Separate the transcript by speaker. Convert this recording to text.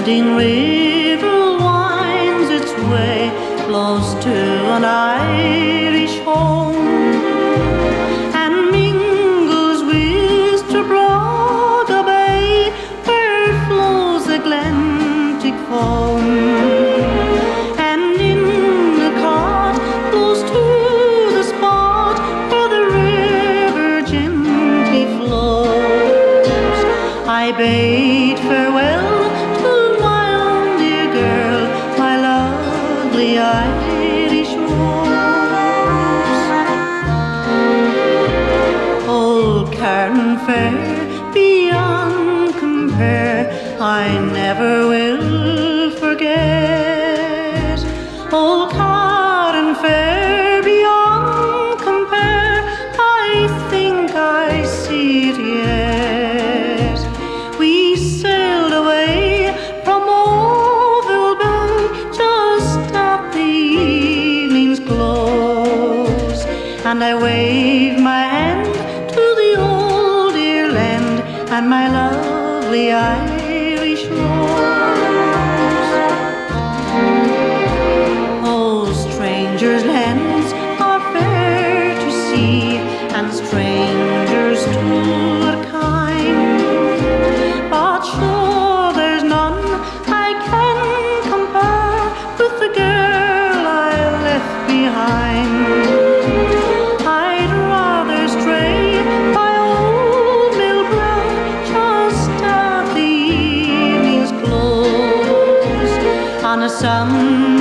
Speaker 1: winding river winds its way close to an Irish home, and mingles with Trebraga Bay, where flows the Glentic foam. And in the cart close to the spot where the river gently flows, I bade farewell to my own dear girl, my lovely Irish rose. Old Carton Fair, beyond compare, I never will forget. Old Carton Fair, beyond compare, I think I see it yet. We sailed away from Oval Bay just at the evening's close, and I waved my hand to the old dear land and my lovely Irish rose. Oh, strangers' lands are fair to see, and strangers too are kind, but sure there's none I can compare with the girl I left behind. I'd rather stray by old Millbrae just at the evening's close on a summer